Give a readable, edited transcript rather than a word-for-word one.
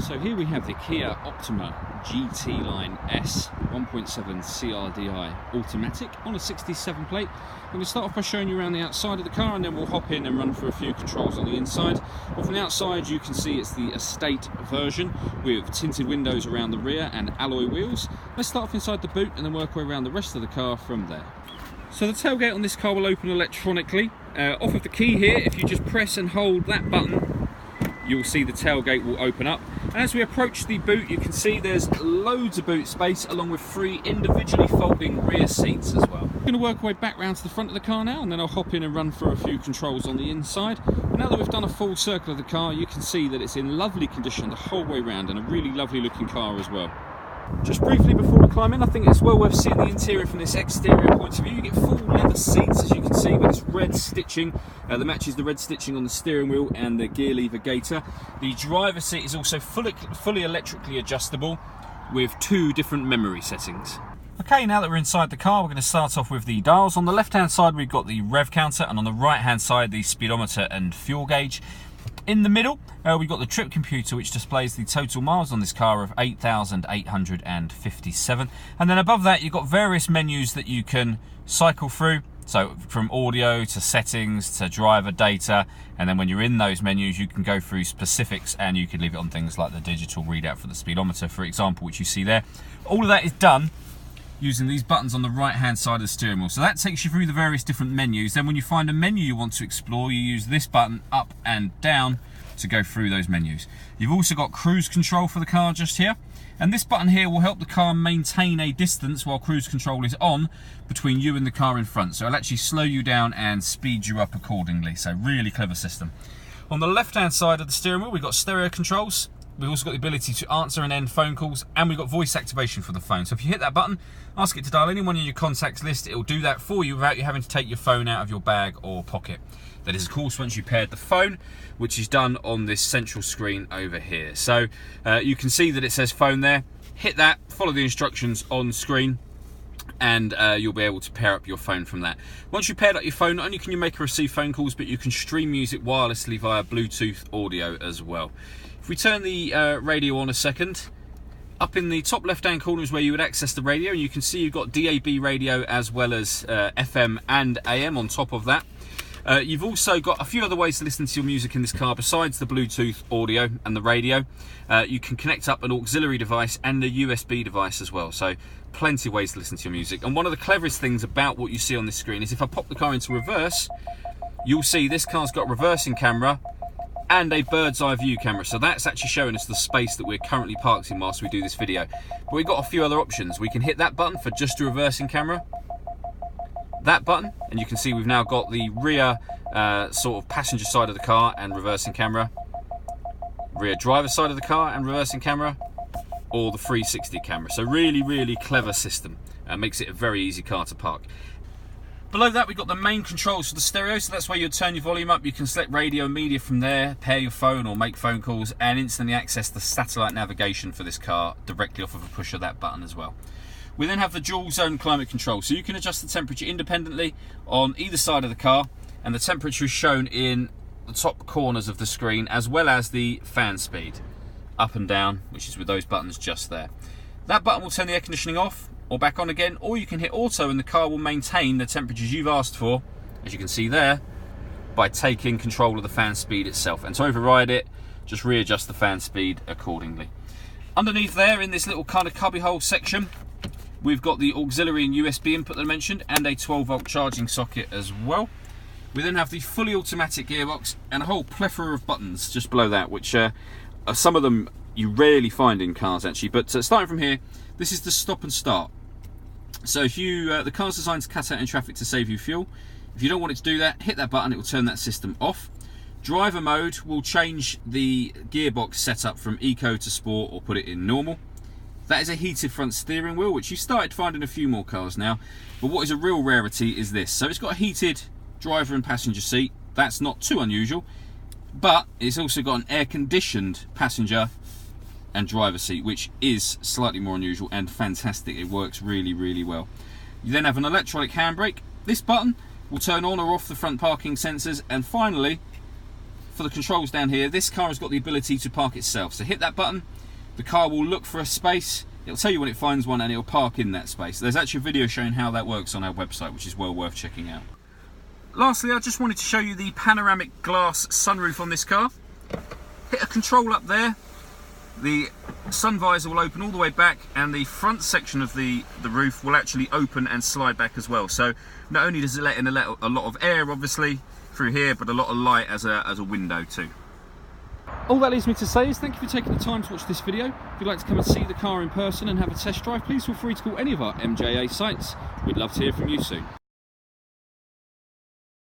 So here we have the Kia Optima GT Line S 1.7 CRDI automatic on a 67 plate. I'm going to start off by showing you around the outside of the car, and then we'll hop in and run through a few controls on the inside. Well, from the outside you can see it's the estate version with tinted windows around the rear and alloy wheels. Let's start off inside the boot and then work our way around the rest of the car from there. So the tailgate on this car will open electronically. Off of the key here, if you just press and hold that button, you'll see the tailgate will open up. And as we approach the boot, you can see there's loads of boot space along with 3 individually folding rear seats as well. I'm going to work our way back round to the front of the car now, and then I'll hop in and run through a few controls on the inside. And now that we've done a full circle of the car, you can see that it's in lovely condition the whole way round, and a really lovely looking car as well. Just briefly before we climb in, I think it's well worth seeing the interior from this exterior point of view. You get full leather seats, as you can see, with this red stitching that matches the red stitching on the steering wheel and the gear lever gaiter. The driver's seat is also fully electrically adjustable with 2 different memory settings. Okay, now that we're inside the car, we're going to start off with the dials. On the left hand side we've got the rev counter, and on the right hand side the speedometer and fuel gauge. In the middle, we've got the trip computer, which displays the total miles on this car of 8,857. And then above that, you've got various menus that you can cycle through. So from audio to settings to driver data. And then when you're in those menus, you can go through specifics, and you can leave it on things like the digital readout for the speedometer, for example, which you see there. All of that is done using these buttons on the right hand side of the steering wheel. So that takes you through the various different menus. Then when you find a menu you want to explore, you use this button up and down to go through those menus. You've also got cruise control for the car just here, and this button here will help the car maintain a distance while cruise control is on between you and the car in front. So it'll actually slow you down and speed you up accordingly. So really clever system. On the left hand side of the steering wheel we've got stereo controls. We've also got the ability to answer and end phone calls, and we've got voice activation for the phone. So if you hit that button, ask it to dial anyone in your contacts list, it will do that for you without you having to take your phone out of your bag or pocket. That is, of course, once you paired the phone, which is done on this central screen over here. So you can see that it says phone there. Hit that, follow the instructions on screen, and you'll be able to pair up your phone from that. Once you've paired up your phone, not only can you make and receive phone calls, but you can stream music wirelessly via Bluetooth audio as well. If we turn the radio on a second, up in the top left hand corner is where you would access the radio, and you can see you've got DAB radio as well as FM and AM on top of that. You've also got a few other ways to listen to your music in this car besides the Bluetooth audio and the radio. You can connect up an auxiliary device and a USB device as well, so plenty of ways to listen to your music. And one of the cleverest things about what you see on this screen is if I pop the car into reverse, you'll see this car's got a reversing camera and a bird's eye view camera. So that's actually showing us the space that we're currently parked in whilst we do this video. But we've got a few other options. We can hit that button for just a reversing camera, that button, and you can see we've now got the rear sort of passenger side of the car and reversing camera, rear driver side of the car and reversing camera, or the 360 camera. So really clever system. Makes it a very easy car to park. Below that we've got the main controls for the stereo, so that's where you'll turn your volume up. You can select radio and media from there, pair your phone or make phone calls, and instantly access the satellite navigation for this car directly off of a push of that button as well. We then have the dual zone climate control, so you can adjust the temperature independently on either side of the car, and the temperature is shown in the top corners of the screen, as well as the fan speed, up and down, which is with those buttons just there. That button will turn the air conditioning off or back on again, or you can hit auto and the car will maintain the temperatures you've asked for, as you can see there, by taking control of the fan speed itself. And to override it, just readjust the fan speed accordingly. Underneath there, in this little kind of cubbyhole section, we've got the auxiliary and USB input that I mentioned, and a 12-volt charging socket as well. We then have the fully automatic gearbox and a whole plethora of buttons just below that, which some of them you rarely find in cars actually. But starting from here, this is the stop and start. So if the car's designed to cut out in traffic to save you fuel. If you don't want it to do that, hit that button, it will turn that system off. Driver mode will change the gearbox setup from eco to sport or put it in normal. That is a heated front steering wheel, which you started finding a few more cars now. But what is a real rarity is this. So it's got a heated driver and passenger seat. That's not too unusual. But it's also got an air-conditioned passenger and driver seat, which is slightly more unusual and fantastic. It works really well. You then have an electronic handbrake. This button will turn on or off the front parking sensors, and finally for the controls down here, this car has got the ability to park itself. So hit that button, the car will look for a space, it'll tell you when it finds one, and it'll park in that space. There's actually a video showing how that works on our website, which is well worth checking out. Lastly, I just wanted to show you the panoramic glass sunroof on this car. Hit a control up there, the sun visor will open all the way back, and the front section of the roof will actually open and slide back as well. So not only does it let in a lot of air, obviously, through here, but a lot of light as a window too. All that leaves me to say is thank you for taking the time to watch this video. If you'd like to come and see the car in person and have a test drive, please feel free to call any of our MJA sites. We'd love to hear from you soon.